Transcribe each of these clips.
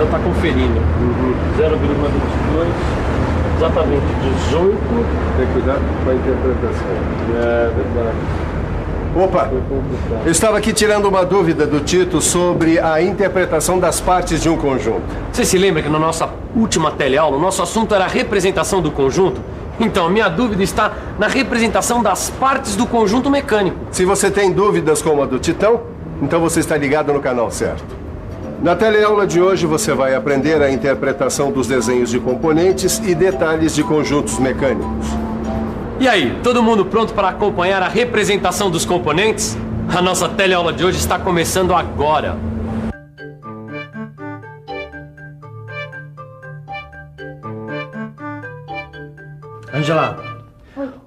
já está conferindo. 0,22, exatamente 18. Tem cuidado com a interpretação. É verdade. Opa, eu estava aqui tirando uma dúvida do Tito sobre a interpretação das partes de um conjunto. Você se lembra que na nossa última teleaula, o nosso assunto era a representação do conjunto? Então, a minha dúvida está na representação das partes do conjunto mecânico. Se você tem dúvidas como a do Titão, então você está ligado no canal certo. Na teleaula de hoje você vai aprender a interpretação dos desenhos de componentes e detalhes de conjuntos mecânicos. E aí, todo mundo pronto para acompanhar a representação dos componentes? A nossa teleaula de hoje está começando agora. Angela,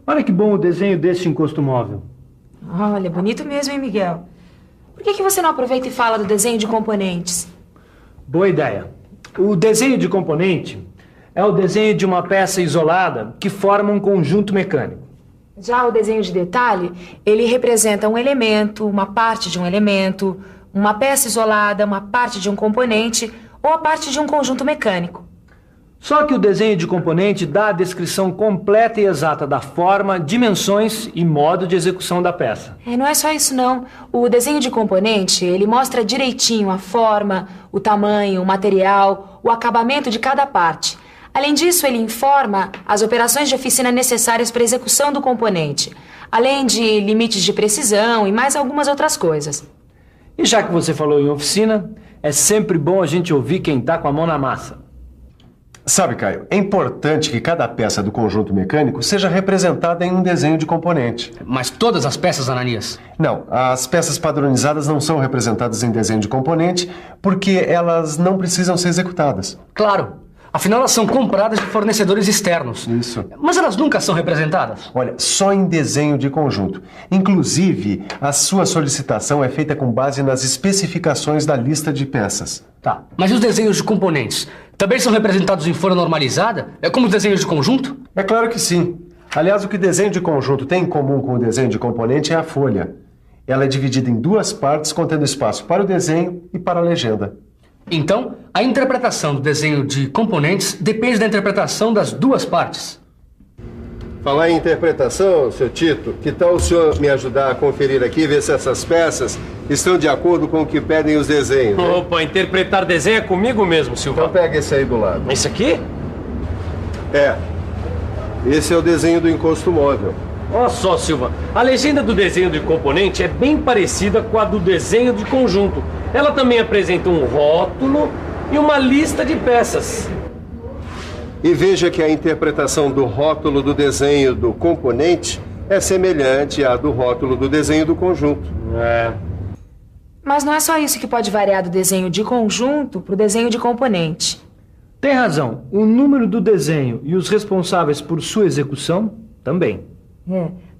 olha que bom o desenho desse encosto móvel. Olha, bonito mesmo, hein, Miguel? Por que você não aproveita e fala do desenho de componentes? Boa ideia. O desenho de componente é o desenho de uma peça isolada que forma um conjunto mecânico. Já o desenho de detalhe, ele representa um elemento, uma parte de um elemento, uma peça isolada, uma parte de um componente ou a parte de um conjunto mecânico. Só que o desenho de componente dá a descrição completa e exata da forma, dimensões e modo de execução da peça. Não é só isso não. O desenho de componente, ele mostra direitinho a forma, o tamanho, o material, o acabamento de cada parte. Além disso, ele informa as operações de oficina necessárias para a execução do componente, além de limites de precisão e mais algumas outras coisas. E já que você falou em oficina, é sempre bom a gente ouvir quem está com a mão na massa. Sabe, Caio, é importante que cada peça do conjunto mecânico seja representada em um desenho de componente. Mas todas as peças, Ananias? Não, as peças padronizadas não são representadas em desenho de componente porque elas não precisam ser executadas. Claro. Afinal, elas são compradas de fornecedores externos. Isso. Mas elas nunca são representadas? Olha, só em desenho de conjunto. Inclusive, a sua solicitação é feita com base nas especificações da lista de peças. Tá. Mas e os desenhos de componentes? Também são representados em folha normalizada? É como os desenhos de conjunto? É claro que sim. Aliás, o que o desenho de conjunto tem em comum com o desenho de componente é a folha. Ela é dividida em duas partes, contendo espaço para o desenho e para a legenda. Então, a interpretação do desenho de componentes depende da interpretação das duas partes. Falar em interpretação, seu Tito, que tal o senhor me ajudar a conferir aqui e ver se essas peças estão de acordo com o que pedem os desenhos? Hein? Opa, interpretar desenho é comigo mesmo, Silva. Então pega esse aí do lado. Esse aqui? É. Esse é o desenho do encosto móvel. Olha só, Silva, a legenda do desenho de componente é bem parecida com a do desenho de conjunto. Ela também apresenta um rótulo e uma lista de peças. E veja que a interpretação do rótulo do desenho do componente é semelhante à do rótulo do desenho do conjunto. Mas não é só isso que pode variar do desenho de conjunto para o desenho de componente. Tem razão. O número do desenho e os responsáveis por sua execução também.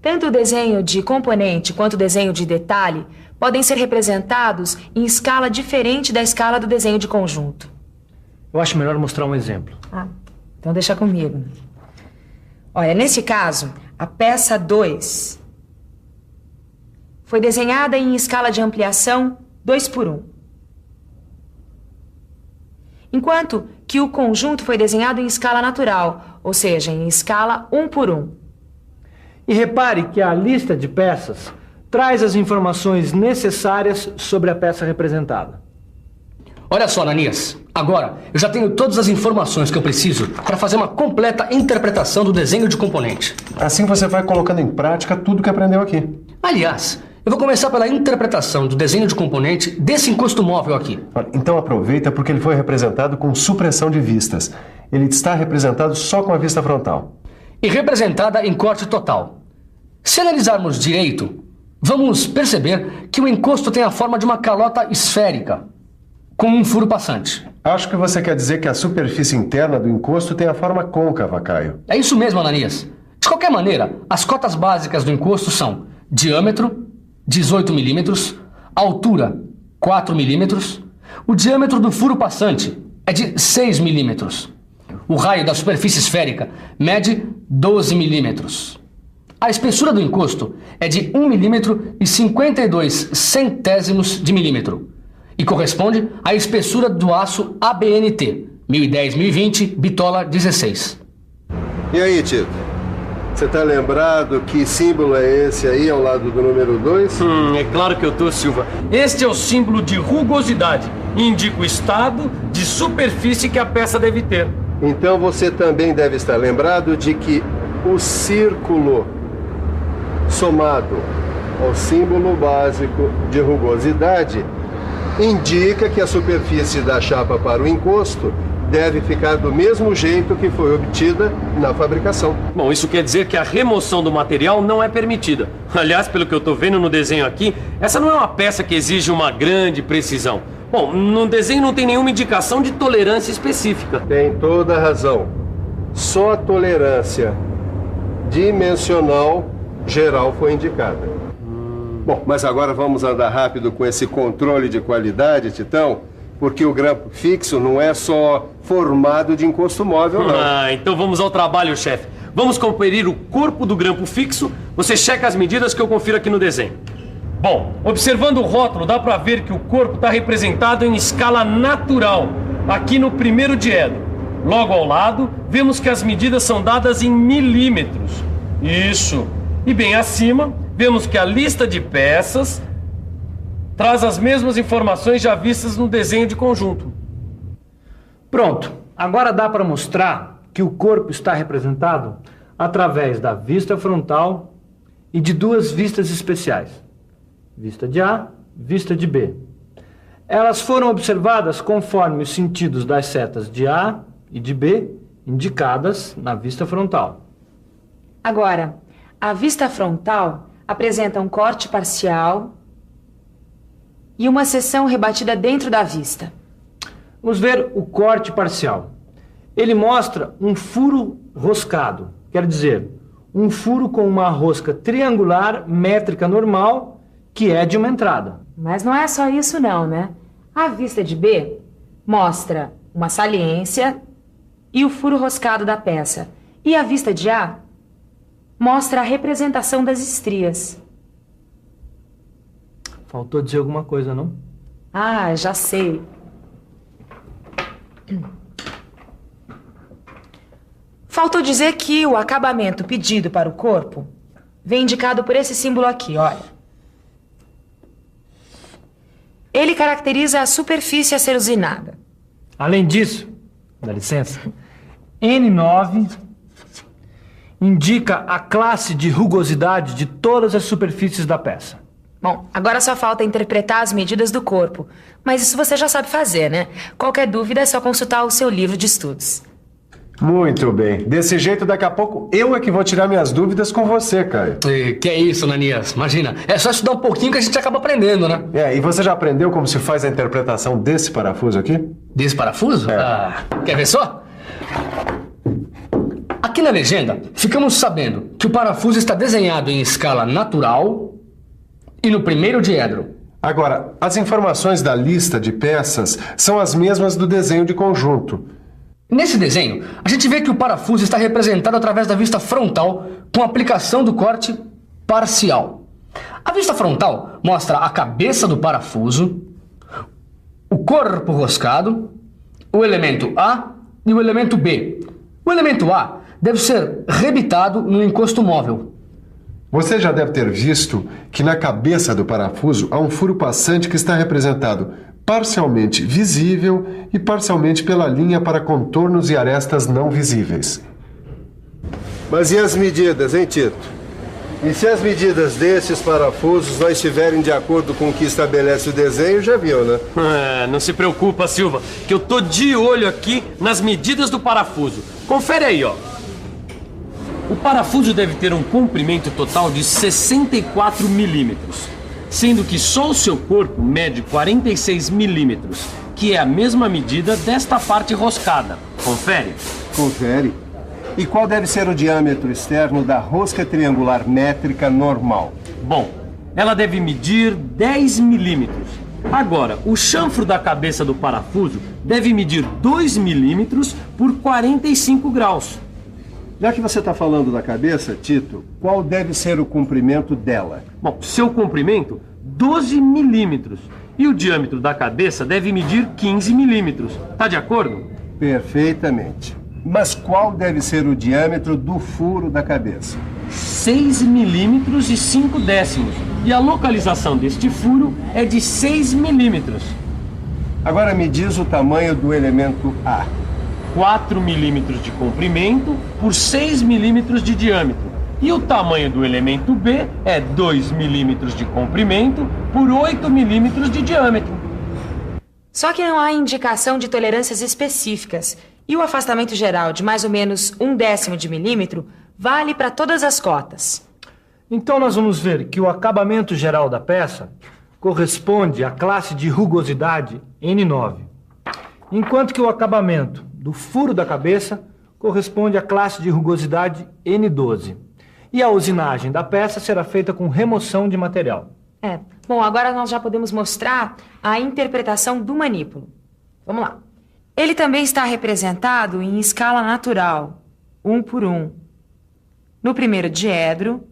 Tanto o desenho de componente quanto o desenho de detalhe podem ser representados em escala diferente da escala do desenho de conjunto. Eu acho melhor mostrar um exemplo. Então deixa comigo. Olha, nesse caso, a peça 2 foi desenhada em escala de ampliação 2:1. Enquanto que o conjunto foi desenhado em escala natural, ou seja, em escala 1:1. E repare que a lista de peças traz as informações necessárias sobre a peça representada. Olha só, Ananias. Agora, eu já tenho todas as informações que eu preciso para fazer uma completa interpretação do desenho de componente. Assim você vai colocando em prática tudo que aprendeu aqui. Aliás, eu vou começar pela interpretação do desenho de componente desse encosto móvel aqui. Então aproveita porque ele foi representado com supressão de vistas. Ele está representado só com a vista frontal. E representada em corte total. Se analisarmos direito, vamos perceber que o encosto tem a forma de uma calota esférica, com um furo passante. Acho que você quer dizer que a superfície interna do encosto tem a forma côncava, Caio. É isso mesmo, Ananias. De qualquer maneira, as cotas básicas do encosto são diâmetro, 18 milímetros, altura, 4 milímetros, o diâmetro do furo passante é de 6 milímetros. O raio da superfície esférica mede 12 milímetros. A espessura do encosto é de 1 milímetro e 52 centésimos de milímetro. e corresponde à espessura do aço ABNT, 1010-1020, bitola 16. E aí, Tito? Você tá lembrado que símbolo é esse aí ao lado do número 2? É claro que eu tô, Silva. Este é o símbolo de rugosidade. Indica o estado de superfície que a peça deve ter. Então você também deve estar lembrado de que o círculo somado ao símbolo básico de rugosidade indica que a superfície da chapa para o encosto deve ficar do mesmo jeito que foi obtida na fabricação. Bom, isso quer dizer que a remoção do material não é permitida. Aliás, pelo que eu tô vendo no desenho aqui, essa não é uma peça que exige uma grande precisão. Bom, no desenho não tem nenhuma indicação de tolerância específica. Tem toda a razão. Só a tolerância dimensional geral foi indicada. Bom, mas agora vamos andar rápido com esse controle de qualidade, Titão, porque o grampo fixo não é só formado de encosto móvel, não. Então vamos ao trabalho, chefe. Vamos conferir o corpo do grampo fixo. Você checa as medidas que eu confiro aqui no desenho. Bom, observando o rótulo, dá para ver que o corpo está representado em escala natural, aqui no primeiro diedro. Logo ao lado, vemos que as medidas são dadas em milímetros. Isso. E bem acima, vemos que a lista de peças traz as mesmas informações já vistas no desenho de conjunto. Pronto. Agora dá para mostrar que o corpo está representado através da vista frontal e de duas vistas especiais. Vista de A, vista de B. Elas foram observadas conforme os sentidos das setas de A e de B, indicadas na vista frontal. Agora, a vista frontal apresenta um corte parcial e uma seção rebatida dentro da vista. Vamos ver o corte parcial. Ele mostra um furo roscado, quer dizer, um furo com uma rosca triangular métrica normal, que é de uma entrada. Mas não é só isso não, né? A vista de B mostra uma saliência e o furo roscado da peça. E a vista de A mostra a representação das estrias. Faltou dizer alguma coisa, não? Ah, já sei. Faltou dizer que o acabamento pedido para o corpo vem indicado por esse símbolo aqui, olha. Ele caracteriza a superfície a ser usinada. Além disso, dá licença, N9 indica a classe de rugosidade de todas as superfícies da peça. Bom, agora só falta interpretar as medidas do corpo. Mas isso você já sabe fazer, né? Qualquer dúvida é só consultar o seu livro de estudos. Muito bem. Desse jeito, daqui a pouco, eu é que vou tirar minhas dúvidas com você, Caio. Que é isso, Nanias? Imagina, é só estudar um pouquinho que a gente acaba aprendendo, né? E você já aprendeu como se faz a interpretação desse parafuso aqui? Desse parafuso? Quer ver só? Aqui na legenda, ficamos sabendo que o parafuso está desenhado em escala natural e no primeiro diedro. Agora, as informações da lista de peças são as mesmas do desenho de conjunto. Nesse desenho, a gente vê que o parafuso está representado através da vista frontal com a aplicação do corte parcial. A vista frontal mostra a cabeça do parafuso, o corpo roscado, o elemento A e o elemento B. O elemento A deve ser rebitado no encosto móvel. Você já deve ter visto que na cabeça do parafuso há um furo passante que está representado parcialmente visível e parcialmente pela linha para contornos e arestas não visíveis. Mas e as medidas, hein, Tito? E se as medidas desses parafusos não estiverem de acordo com o que estabelece o desenho, já viu, né? Não se preocupa, Silva, que eu tô de olho aqui nas medidas do parafuso. Confere aí, ó. O parafuso deve ter um comprimento total de 64 milímetros, sendo que só o seu corpo mede 46 milímetros, que é a mesma medida desta parte roscada. Confere? Confere. E qual deve ser o diâmetro externo da rosca triangular métrica normal? Bom, ela deve medir 10 milímetros. Agora, o chanfro da cabeça do parafuso deve medir 2 milímetros por 45 graus. Já que você está falando da cabeça, Tito, qual deve ser o comprimento dela? Bom, seu comprimento, 12 milímetros. E o diâmetro da cabeça deve medir 15 milímetros. Tá de acordo? Perfeitamente. Mas qual deve ser o diâmetro do furo da cabeça? 6 milímetros e 5 décimos. E a localização deste furo é de 6 milímetros. Agora me diz o tamanho do elemento A. 4 milímetros de comprimento por 6 milímetros de diâmetro. E o tamanho do elemento B é 2 milímetros de comprimento por 8 milímetros de diâmetro. Só que não há indicação de tolerâncias específicas. E o afastamento geral de mais ou menos 1/10 de milímetro vale para todas as cotas. Então nós vamos ver que o acabamento geral da peça corresponde à classe de rugosidade N9, enquanto que o acabamento do furo da cabeça corresponde à classe de rugosidade N12. E a usinagem da peça será feita com remoção de material. Bom, agora nós já podemos mostrar a interpretação do manípulo. Vamos lá. Ele também está representado em escala natural, 1 por 1. No primeiro diedro,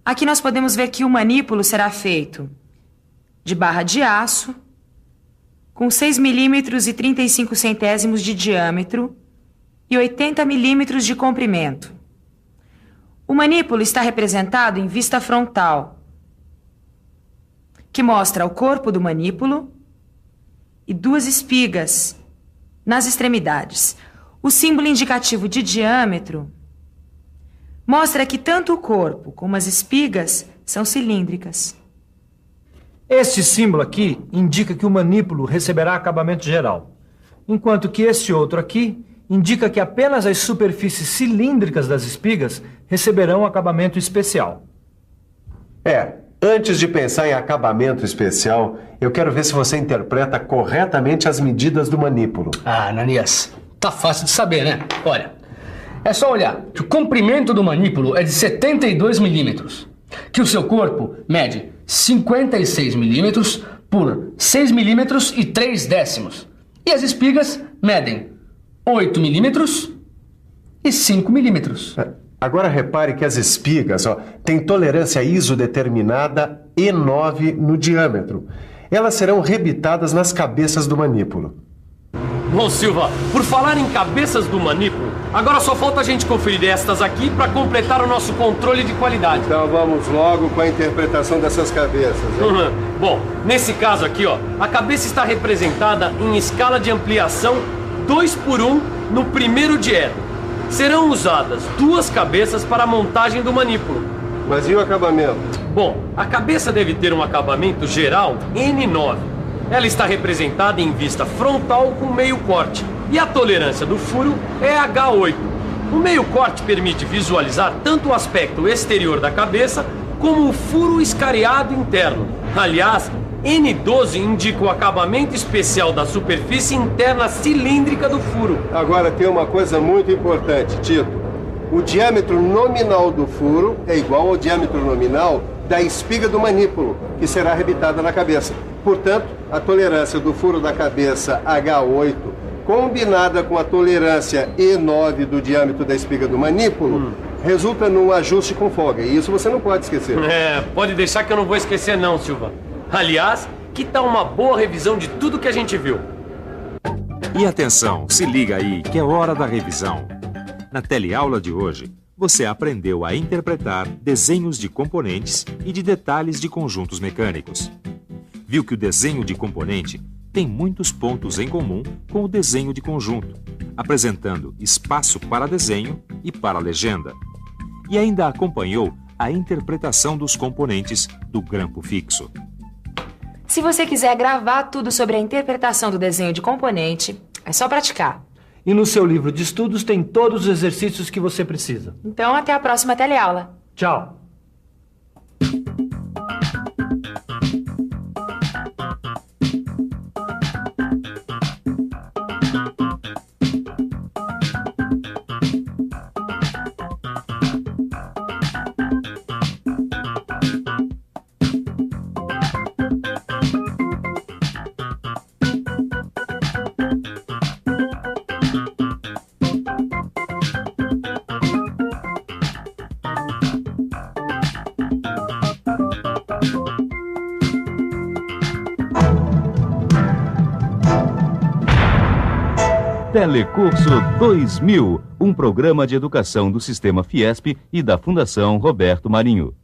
aqui nós podemos ver que o manípulo será feito de barra de aço, com 6 milímetros e 35 centésimos de diâmetro e 80 milímetros de comprimento. O manípulo está representado em vista frontal, que mostra o corpo do manípulo e 2 espigas nas extremidades. O símbolo indicativo de diâmetro mostra que tanto o corpo como as espigas são cilíndricas. Este símbolo aqui indica que o manípulo receberá acabamento geral, enquanto que este outro aqui indica que apenas as superfícies cilíndricas das espigas receberão acabamento especial. Antes de pensar em acabamento especial, eu quero ver se você interpreta corretamente as medidas do manípulo. Ah, Ananias, tá fácil de saber, né? Olha, é só olhar que o comprimento do manípulo é de 72 milímetros, que o seu corpo mede 56 milímetros por 6 milímetros e 3 décimos. E as espigas medem 8 milímetros e 5 milímetros. Agora repare que as espigas têm tolerância isodeterminada E9 no diâmetro. Elas serão rebitadas nas cabeças do manípulo. Bom, Silva, por falar em cabeças do manípulo, agora só falta a gente conferir estas aqui para completar o nosso controle de qualidade. Então vamos logo com a interpretação dessas cabeças. Hein? Bom, nesse caso aqui, a cabeça está representada em escala de ampliação 2 por 1 no primeiro diedro. Serão usadas 2 cabeças para a montagem do manípulo. Mas e o acabamento? Bom, a cabeça deve ter um acabamento geral N9. Ela está representada em vista frontal com meio corte. E a tolerância do furo é H8. O meio corte permite visualizar tanto o aspecto exterior da cabeça como o furo escariado interno. Aliás, N12 indica o acabamento especial da superfície interna cilíndrica do furo. Agora tem uma coisa muito importante, Tito. O diâmetro nominal do furo é igual ao diâmetro nominal da espiga do manípulo, que será arrebitada na cabeça. Portanto, a tolerância do furo da cabeça H8, combinada com a tolerância E9 do diâmetro da espiga do manípulo, resulta num ajuste com folga. E isso você não pode esquecer. Pode deixar que eu não vou esquecer não, Silva. Aliás, que tal uma boa revisão de tudo que a gente viu? E atenção, se liga aí que é hora da revisão. Na teleaula de hoje, você aprendeu a interpretar desenhos de componentes e de detalhes de conjuntos mecânicos. Viu que o desenho de componente tem muitos pontos em comum com o desenho de conjunto, apresentando espaço para desenho e para legenda. E ainda acompanhou a interpretação dos componentes do grampo fixo. Se você quiser gravar tudo sobre a interpretação do desenho de componente, é só praticar. E no seu livro de estudos tem todos os exercícios que você precisa. Então, até a próxima teleaula. Tchau! Telecurso 2000, um programa de educação do Sistema Fiesp e da Fundação Roberto Marinho.